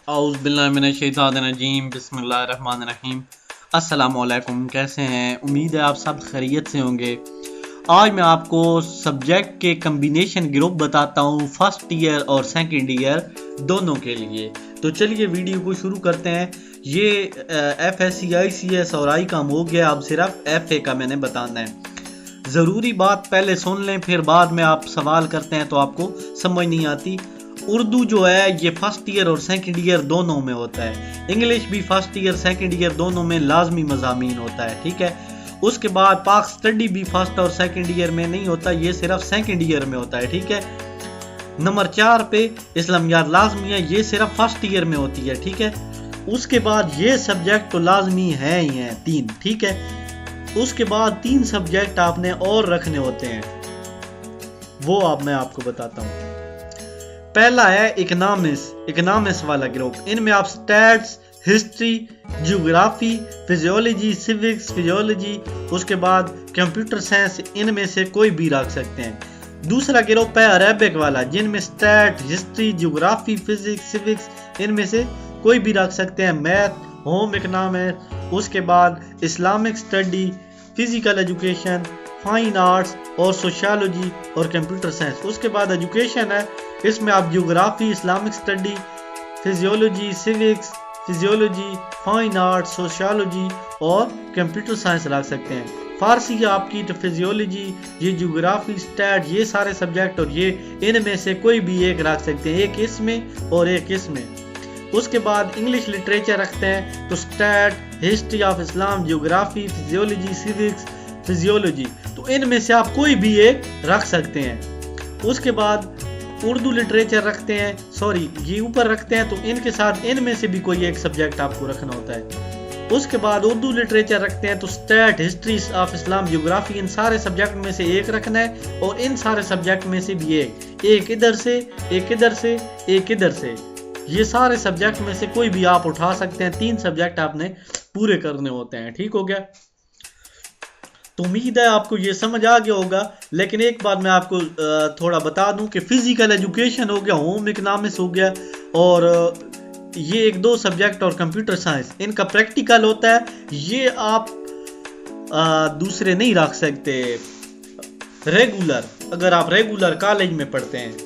औज़ुबिल्लाहिमिनश्शैतानिर्रजीम बिस्मिल्लाहिर्रहमानिर्रहीम। अस्सलामुअलैकुम, कैसे हैं? उम्मीद है आप सब खैरियत से होंगे। आज मैं आपको सब्जेक्ट के कम्बिनेशन ग्रुप बताता हूँ फर्स्ट ईयर और सेकंड ईयर दोनों के लिए। तो चलिए वीडियो को शुरू करते हैं। ये FSC ICS और आई काम हो गया, अब सिर्फ FA का मैंने बताना है। ज़रूरी बात पहले सुन लें, फिर बाद में आप सवाल करते हैं तो आपको समझ नहीं आती। उर्दू जो है ये फर्स्ट ईयर और सेकंड ईयर दोनों में होता है। इंग्लिश भी फर्स्ट ईयर सेकंड ईयर दोनों में लाजमी मज़ामीन होता है, ठीक है। उसके बाद पाक स्टडी भी फर्स्ट और सेकंड ईयर में नहीं होता, ये सिर्फ सेकंड ईयर में होता है, ठीक है। नंबर 4 पे इस्लामियात लाजमी है, ये सिर्फ फर्स्ट ईयर में होती है, ठीक है। उसके बाद ये सब्जेक्ट तो लाजमी है ही हैं 3, ठीक है। उसके बाद 3 सब्जेक्ट आपने और रखने होते हैं, वो अब मैं आपको बताता हूँ। पहला है इकोनॉमिक्स वाला ग्रुप। इनमें आप stats, history, geography, physiology, civics, physiology, उसके बाद कंप्यूटर साइंस, इनमें से कोई भी रख सकते हैं। दूसरा ग्रुप है अरेबिक वाला, जिनमें stat, history, geography, physics, civics, इनमें से कोई भी रख सकते हैं। मैथ, होम इकोनॉमिक्स, उसके बाद Islamic study, physical education, fine arts और सोशियोलॉजी और कंप्यूटर साइंस। उसके बाद एजुकेशन है, इसमें आप geography, Islamic study, physiology, civics, physiology, fine arts, sociology और कंप्यूटर साइंस रख सकते हैं। फारसी आपकी तो फिजियोलॉजी, ये जियोग्राफी, स्टैट, ये सारे सब्जेक्ट और ये इनमें से कोई भी एक रख सकते हैं, एक इसमें और एक इसमें। उसके बाद इंग्लिश लिटरेचर रखते हैं तो stat, history of Islam, geography, physiology, civics, physiology, तो इनमें से आप कोई भी एक रख सकते हैं। उसके बाद उर्दू लिटरेचर रखते हैं, सॉरी ये ऊपर रखते हैं, तो इनके साथ इनमें से भी कोई एक सब्जेक्ट आपको रखना होता है। उसके बाद उर्दू लिटरेचर रखते हैं तो stat, history of Islam, geography, इन सारे सब्जेक्ट में से एक रखना है और इन सारे सब्जेक्ट में से भी एक इधर से, एक इधर से, एक इधर से, ये सारे सब्जेक्ट में से कोई भी आप उठा सकते हैं। 3 सब्जेक्ट आपने पूरे करने होते हैं, ठीक हो गया। तो उम्मीद है आपको ये समझ आ गया होगा। लेकिन एक बात मैं आपको थोड़ा बता दूं कि फिजिकल एजुकेशन हो गया, होम इकोनॉमिक्स हो गया और ये 1-2 सब्जेक्ट और कंप्यूटर साइंस, इनका प्रैक्टिकल होता है। ये आप दूसरे नहीं रख सकते रेगुलर, अगर आप रेगुलर कॉलेज में पढ़ते हैं।